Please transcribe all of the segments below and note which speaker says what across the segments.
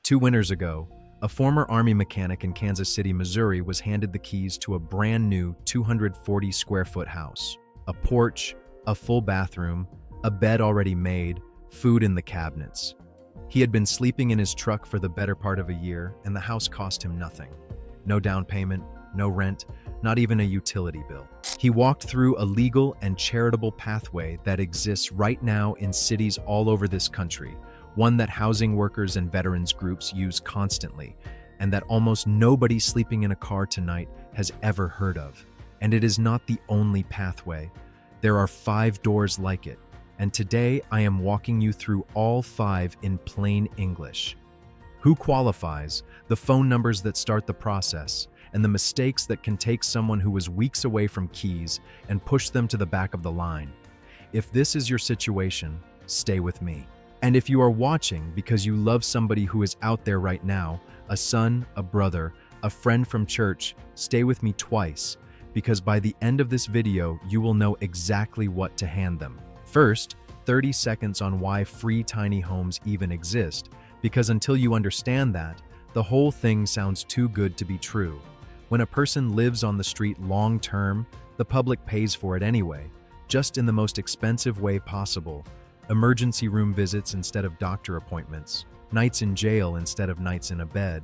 Speaker 1: 2 winters ago, a former Army mechanic in Kansas City, Missouri was handed the keys to a brand new 240 square foot house. A porch, a full bathroom, a bed already made, food in the cabinets. He had been sleeping in his truck for the better part of a year, and the house cost him nothing. No down payment, no rent, not even a utility bill. He walked through a legal and charitable pathway that exists right now in cities all over this country, one that housing workers and veterans groups use constantly, and that almost nobody sleeping in a car tonight has ever heard of. And it is not the only pathway. There are 5 doors like it, and today I am walking you through all 5 in plain English. Who qualifies, the phone numbers that start the process, and the mistakes that can take someone who was weeks away from keys and push them to the back of the line. If this is your situation, stay with me. And if you are watching because you love somebody who is out there right now, a son, a brother, a friend from church, stay with me twice, because by the end of this video, you will know exactly what to hand them. First, 30 seconds on why free tiny homes even exist, because until you understand that, the whole thing sounds too good to be true. When a person lives on the street long term, the public pays for it anyway, just in the most expensive way possible. Emergency room visits instead of doctor appointments, nights in jail instead of nights in a bed,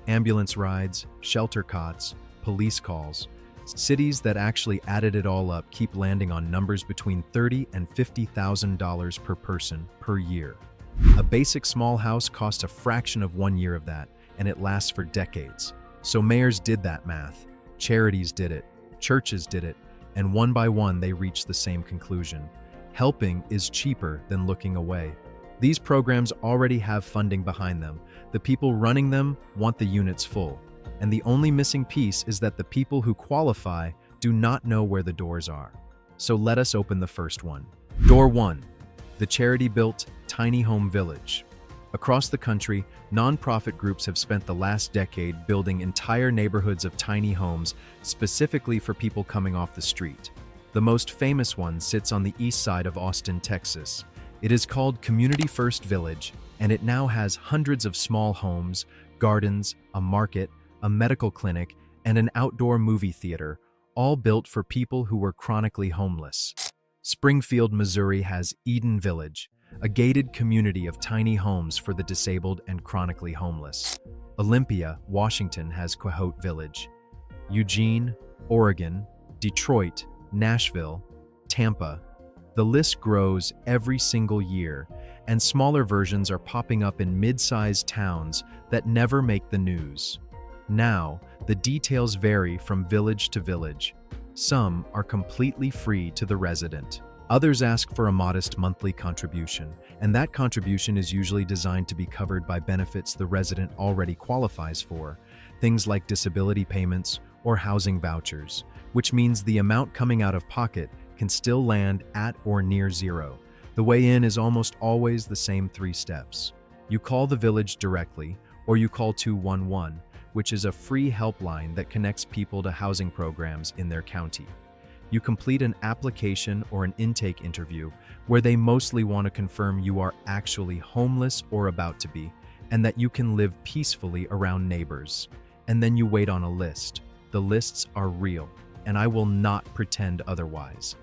Speaker 1: ambulance rides, shelter cots, police calls. Cities that actually added it all up keep landing on numbers between $30,000 and $50,000 per person per year. A basic small house costs a fraction of 1 year of that, and it lasts for decades. So mayors did that math, charities did it, churches did it, and one by one they reached the same conclusion. Helping is cheaper than looking away. These programs already have funding behind them. The people running them want the units full. And the only missing piece is that the people who qualify do not know where the doors are. So let us open the first one. Door 1. The charity-built Tiny Home Village. Across the country, nonprofit groups have spent the last decade building entire neighborhoods of tiny homes specifically for people coming off the street. The most famous one sits on the east side of Austin, Texas. It is called Community First Village, and it now has hundreds of small homes, gardens, a market, a medical clinic, and an outdoor movie theater, all built for people who were chronically homeless. Springfield, Missouri has Eden Village, a gated community of tiny homes for the disabled and chronically homeless. Olympia, Washington has Quixote Village. Eugene, Oregon, Detroit, Nashville, Tampa. The list grows every single year, and smaller versions are popping up in mid-sized towns that never make the news. Now, the details vary from village to village. Some are completely free to the resident. Others ask for a modest monthly contribution, and that contribution is usually designed to be covered by benefits the resident already qualifies for, things like disability payments or housing vouchers, which means the amount coming out of pocket can still land at or near zero. The way in is almost always the same 3 steps. You call the village directly, or you call 211, which is a free helpline that connects people to housing programs in their county. You complete an application or an intake interview where they mostly want to confirm you are actually homeless or about to be, and that you can live peacefully around neighbors. And then you wait on a list. The lists are real, and I will not pretend otherwise.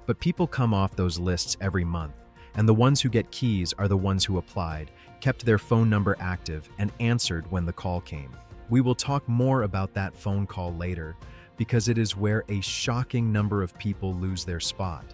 Speaker 1: But people come off those lists every month, and the ones who get keys are the ones who applied, kept their phone number active, and answered when the call came. We will talk more about that phone call later, because it is where a shocking number of people lose their spot.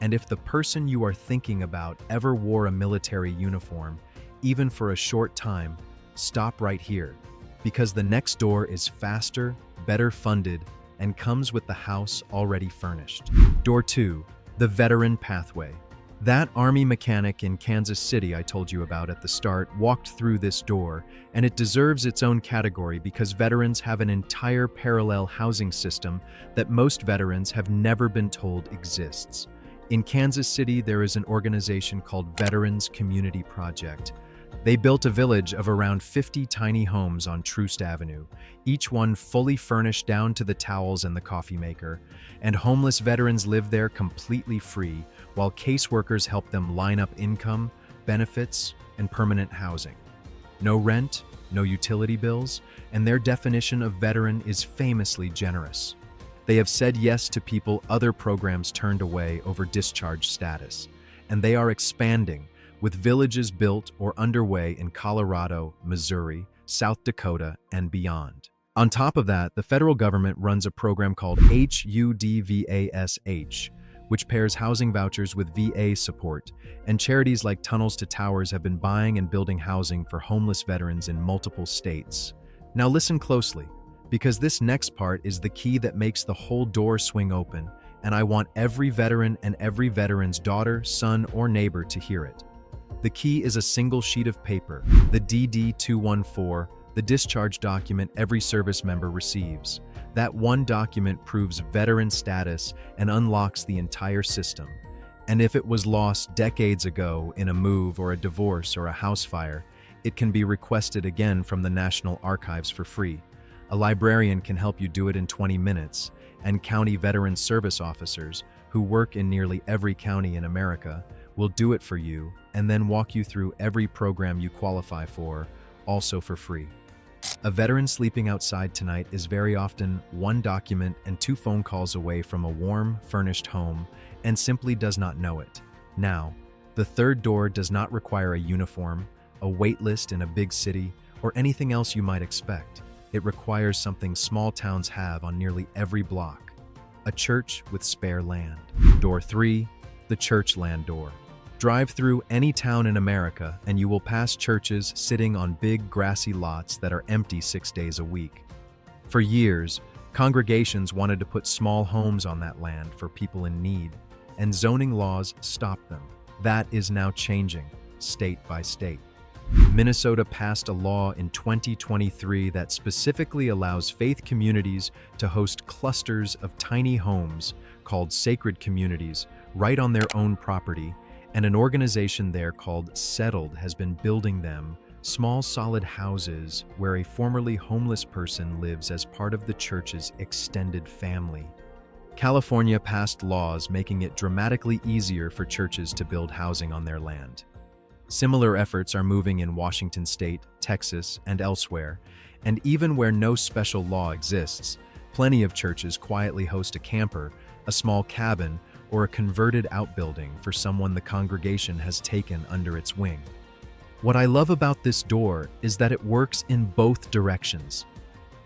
Speaker 1: And if the person you are thinking about ever wore a military uniform, even for a short time, stop right here, because the next door is faster, better funded, and comes with the house already furnished. Door 2, the Veteran Pathway. That Army mechanic in Kansas City I told you about at the start walked through this door, and it deserves its own category because veterans have an entire parallel housing system that most veterans have never been told exists. In Kansas City, there is an organization called Veterans Community Project. They built a village of around 50 tiny homes on Troost Avenue, each one fully furnished down to the towels and the coffee maker, and homeless veterans live there completely free, while caseworkers help them line up income, benefits, and permanent housing. No rent, no utility bills, and their definition of veteran is famously generous. They have said yes to people other programs turned away over discharge status, and they are expanding, with villages built or underway in Colorado, Missouri, South Dakota, and beyond. On top of that, the federal government runs a program called HUDVASH, which pairs housing vouchers with VA support, and charities like Tunnels to Towers have been buying and building housing for homeless veterans in multiple states. Now listen closely, because this next part is the key that makes the whole door swing open, and I want every veteran and every veteran's daughter, son, or neighbor to hear it. The key is a single sheet of paper, the DD-214, the discharge document every service member receives. That one document proves veteran status and unlocks the entire system. And if it was lost decades ago in a move or a divorce or a house fire, it can be requested again from the National Archives for free. A librarian can help you do it in 20 minutes, and county veteran service officers, who work in nearly every county in America, will do it for you and then walk you through every program you qualify for, also for free. A veteran sleeping outside tonight is very often one document and 2 phone calls away from a warm, furnished home and simply does not know it. Now, the third door does not require a uniform, a wait list in a big city, or anything else you might expect. It requires something small towns have on nearly every block: a church with spare land. Door 3, the church land door. Drive through any town in America and you will pass churches sitting on big grassy lots that are empty 6 days a week. For years, congregations wanted to put small homes on that land for people in need, and zoning laws stopped them. That is now changing, state by state. Minnesota passed a law in 2023 that specifically allows faith communities to host clusters of tiny homes called sacred communities right on their own property, and an organization there called Settled has been building them, small solid houses where a formerly homeless person lives as part of the church's extended family. California passed laws making it dramatically easier for churches to build housing on their land. Similar efforts are moving in Washington State, Texas, and elsewhere, and even where no special law exists, plenty of churches quietly host a camper, a small cabin, or a converted outbuilding for someone the congregation has taken under its wing. What I love about this door is that it works in both directions.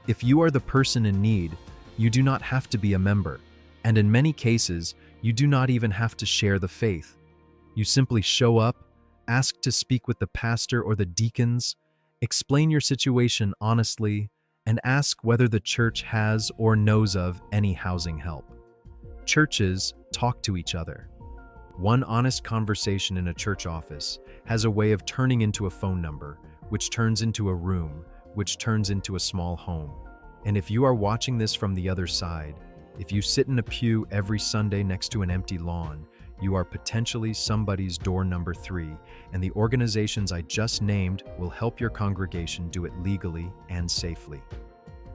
Speaker 1: If you are the person in need, you do not have to be a member, and in many cases, you do not even have to share the faith. You simply show up, ask to speak with the pastor or the deacons, explain your situation honestly, and ask whether the church has or knows of any housing help. Churches talk to each other. One honest conversation in a church office has a way of turning into a phone number, which turns into a room, which turns into a small home. And if you are watching this from the other side, if you sit in a pew every Sunday next to an empty lawn, you are potentially somebody's door number 3, and the organizations I just named will help your congregation do it legally and safely.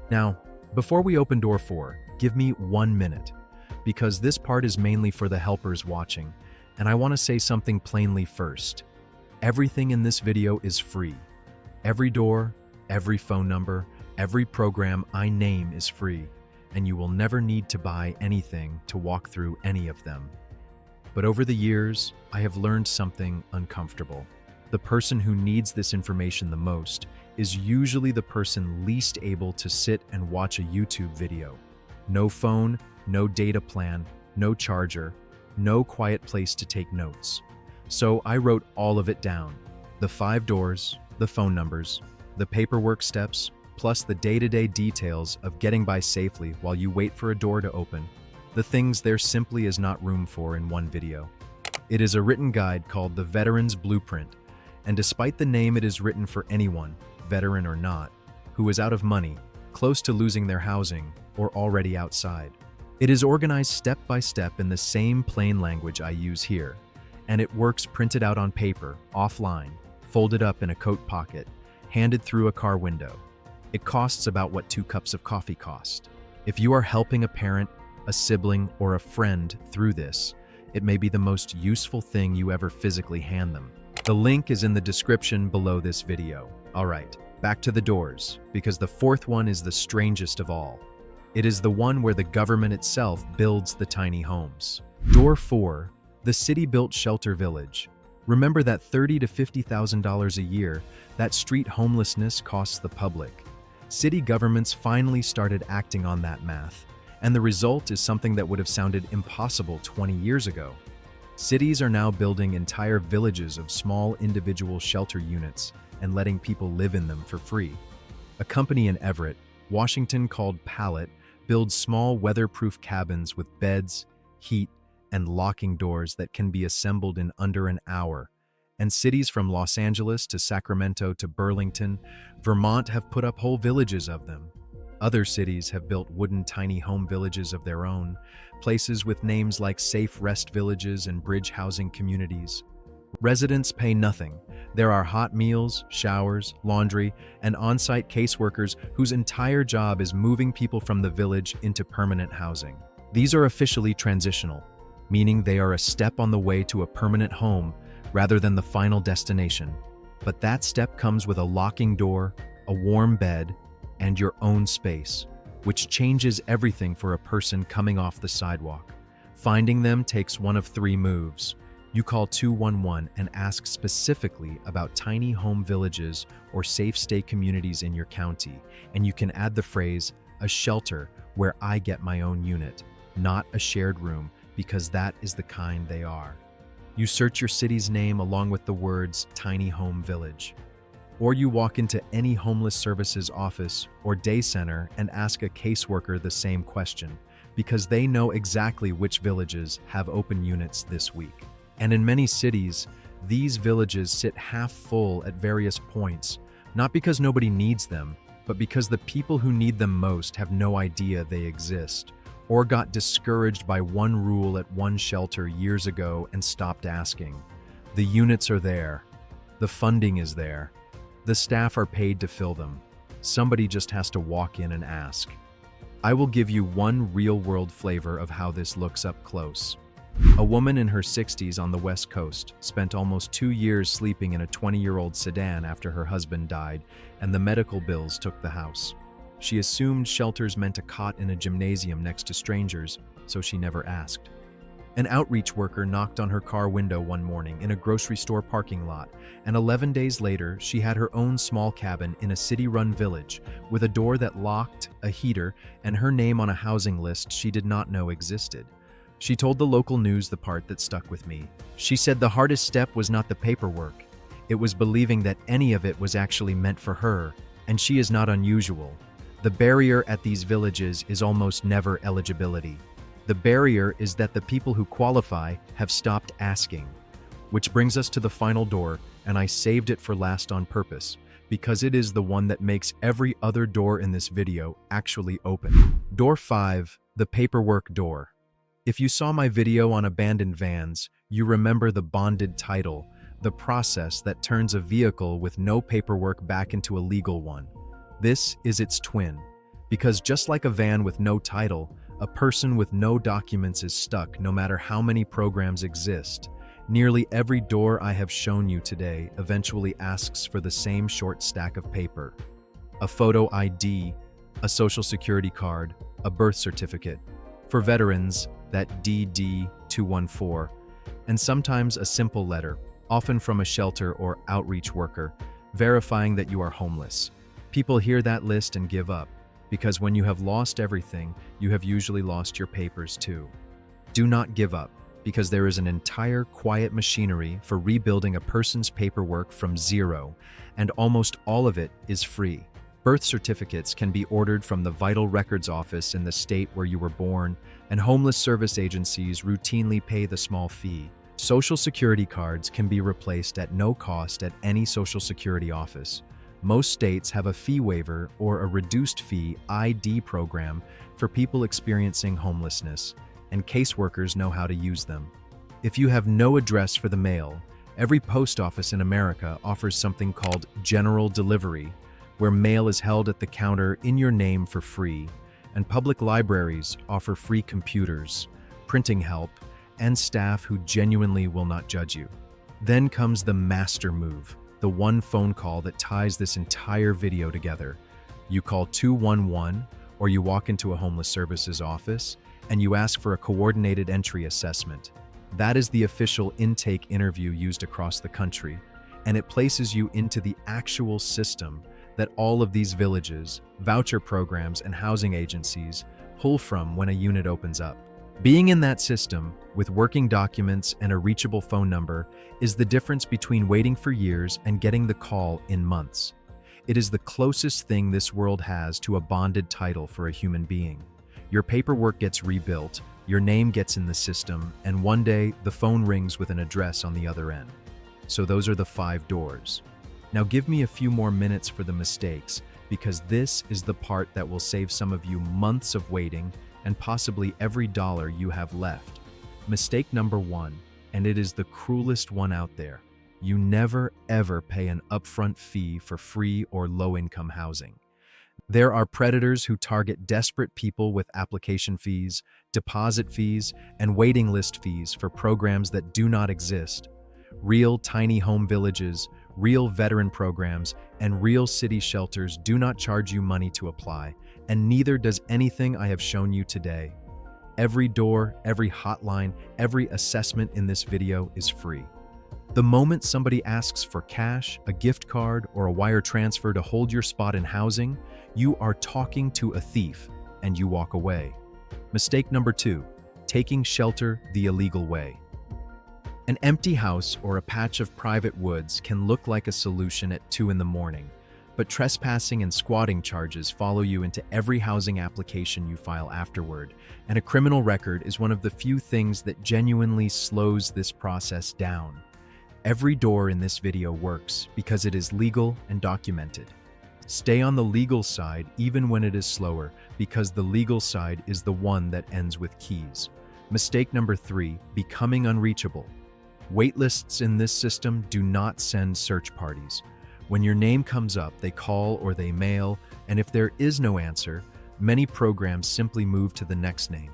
Speaker 1: Now, before we open door 4, give me 1 minute, because this part is mainly for the helpers watching, and I want to say something plainly first. Everything in this video is free. Every door, every phone number, every program I name is free, and you will never need to buy anything to walk through any of them. But over the years, I have learned something uncomfortable. The person who needs this information the most is usually the person least able to sit and watch a YouTube video. No phone, no data plan, no charger, no quiet place to take notes. So I wrote all of it down. The 5 doors, the phone numbers, the paperwork steps, plus the day-to-day details of getting by safely while you wait for a door to open. The things there simply is not room for in one video. It is a written guide called The Veteran's Blueprint, and despite the name, it is written for anyone, veteran or not, who is out of money, close to losing their housing, or already outside. It is organized step by step in the same plain language I use here, and it works printed out on paper, offline, folded up in a coat pocket, handed through a car window. It costs about what 2 cups of coffee cost. If you are helping a parent, a sibling, or a friend through this, it may be the most useful thing you ever physically hand them. The link is in the description below this video. All right, Back to the doors, because the fourth one is the strangest of all. It is the one where the government itself builds the tiny homes. Door 4, the city-built shelter village. Remember that $30,000 to $50,000 a year that street homelessness costs the public. City governments finally started acting on that math, and the result is something that would have sounded impossible 20 years ago. Cities are now building entire villages of small individual shelter units and letting people live in them for free. A company in Everett, Washington called Pallet builds small weatherproof cabins with beds, heat, and locking doors that can be assembled in under an hour. And cities from Los Angeles to Sacramento to Burlington, Vermont have put up whole villages of them. Other cities have built wooden tiny home villages of their own, places with names like Safe Rest Villages and Bridge Housing Communities. Residents pay nothing. There are hot meals, showers, laundry, and on-site caseworkers whose entire job is moving people from the village into permanent housing. These are officially transitional, meaning they are a step on the way to a permanent home rather than the final destination. But that step comes with a locking door, a warm bed, and your own space, which changes everything for a person coming off the sidewalk. Finding them takes one of 3 moves. You call 211 and ask specifically about tiny home villages or safe stay communities in your county, and you can add the phrase, "a shelter where I get my own unit," not a shared room, because that is the kind they are. You search your city's name along with the words "tiny home village." Or you walk into any homeless services office or day center and ask a caseworker the same question, because they know exactly which villages have open units this week. And in many cities, these villages sit half full at various points, not because nobody needs them, but because the people who need them most have no idea they exist, or got discouraged by one rule at one shelter years ago and stopped asking. The units are there. The funding is there. The staff are paid to fill them. Somebody just has to walk in and ask. I will give you one real-world flavor of how this looks up close. A woman in her 60s on the West Coast spent almost 2 years sleeping in a 20-year-old sedan after her husband died, and the medical bills took the house. She assumed shelters meant a cot in a gymnasium next to strangers, so she never asked. An outreach worker knocked on her car window one morning in a grocery store parking lot, and 11 days later, she had her own small cabin in a city-run village with a door that locked, a heater, and her name on a housing list she did not know existed. She told the local news the part that stuck with me. She said the hardest step was not the paperwork. It was believing that any of it was actually meant for her, and she is not unusual. The barrier at these villages is almost never eligibility. The barrier is that the people who qualify have stopped asking. Which brings us to the final door, and I saved it for last on purpose, because it is the one that makes every other door in this video actually open. Door 5, the paperwork door. If you saw my video on abandoned vans, you remember the bonded title, the process that turns a vehicle with no paperwork back into a legal one. This is its twin, because just like a van with no title, a person with no documents is stuck no matter how many programs exist. Nearly every door I have shown you today eventually asks for the same short stack of paper. A photo ID, a social security card, a birth certificate. For veterans, that DD-214, and sometimes a simple letter, often from a shelter or outreach worker, verifying that you are homeless. People hear that list and give up, because when you have lost everything, you have usually lost your papers too. Do not give up, because there is an entire quiet machinery for rebuilding a person's paperwork from zero, and almost all of it is free. Birth certificates can be ordered from the Vital Records office in the state where you were born, and homeless service agencies routinely pay the small fee. Social Security cards can be replaced at no cost at any Social Security office. Most states have a fee waiver or a reduced fee ID program for people experiencing homelessness, and caseworkers know how to use them. If you have no address for the mail, every post office in America offers something called general delivery, where mail is held at the counter in your name for free, and public libraries offer free computers, printing help, and staff who genuinely will not judge you. Then comes the master move, the one phone call that ties this entire video together. You call 211, or you walk into a homeless services office and you ask for a coordinated entry assessment. That is the official intake interview used across the country, and it places you into the actual system that all of these villages, voucher programs, and housing agencies pull from when a unit opens up. Being in that system, with working documents and a reachable phone number, is the difference between waiting for years and getting the call in months. It is the closest thing this world has to a bonded title for a human being. Your paperwork gets rebuilt, your name gets in the system, and one day the phone rings with an address on the other end. So those are the 5 doors. Now give me a few more minutes for the mistakes, because this is the part that will save some of you months of waiting and possibly every dollar you have left. Mistake number 1, and it is the cruelest one out there. You never ever pay an upfront fee for free or low-income housing. There are predators who target desperate people with application fees, deposit fees, and waiting list fees for programs that do not exist. Real tiny home villages, real veteran programs, and real city shelters do not charge you money to apply, and neither does anything I have shown you today. Every door, every hotline, every assessment in this video is free. The moment somebody asks for cash, a gift card, or a wire transfer to hold your spot in housing, you are talking to a thief, and you walk away. Mistake number 2, taking shelter the illegal way. An empty house or a patch of private woods can look like a solution at 2 in the morning, but trespassing and squatting charges follow you into every housing application you file afterward, and a criminal record is one of the few things that genuinely slows this process down. Every door in this video works because it is legal and documented. Stay on the legal side even when it is slower, because the legal side is the one that ends with keys. Mistake number 3, becoming unreachable. Waitlists in this system do not send search parties. When your name comes up, they call or they mail, and if there is no answer, many programs simply move to the next name.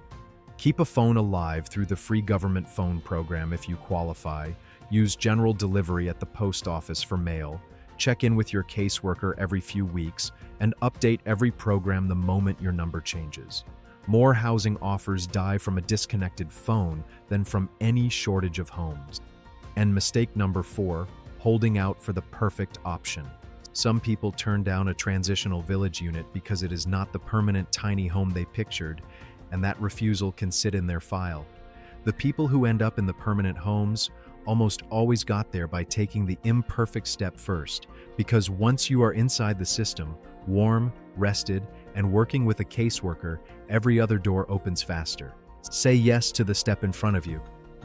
Speaker 1: Keep a phone alive through the free government phone program if you qualify. Use general delivery at the post office for mail. Check in with your caseworker every few weeks, and update every program the moment your number changes. More housing offers die from a disconnected phone than from any shortage of homes. And mistake number 4, holding out for the perfect option. Some people turn down a transitional village unit because it is not the permanent tiny home they pictured, and that refusal can sit in their file. The people who end up in the permanent homes almost always got there by taking the imperfect step first, because once you are inside the system, warm, rested, and working with a caseworker, every other door opens faster. Say yes to the step in front of you.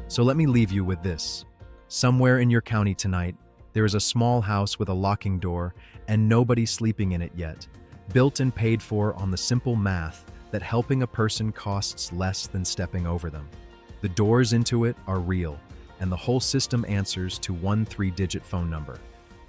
Speaker 1: So let me leave you with this. Somewhere in your county tonight, there is a small house with a locking door and nobody sleeping in it yet, built and paid for on the simple math that helping a person costs less than stepping over them. The doors into it are real, and the whole system answers to one 3-digit phone number.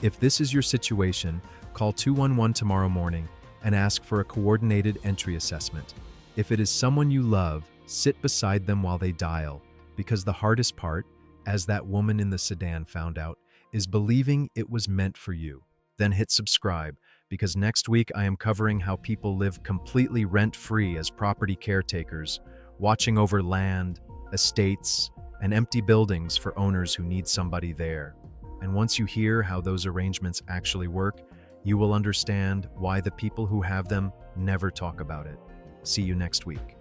Speaker 1: If this is your situation, call 211 tomorrow morning and ask for a coordinated entry assessment. If it is someone you love, sit beside them while they dial, because the hardest part, as that woman in the sedan found out, is believing it was meant for you. Then hit subscribe, because next week I am covering how people live completely rent-free as property caretakers, watching over land, estates, and empty buildings for owners who need somebody there. And once you hear how those arrangements actually work, you will understand why the people who have them never talk about it. See you next week.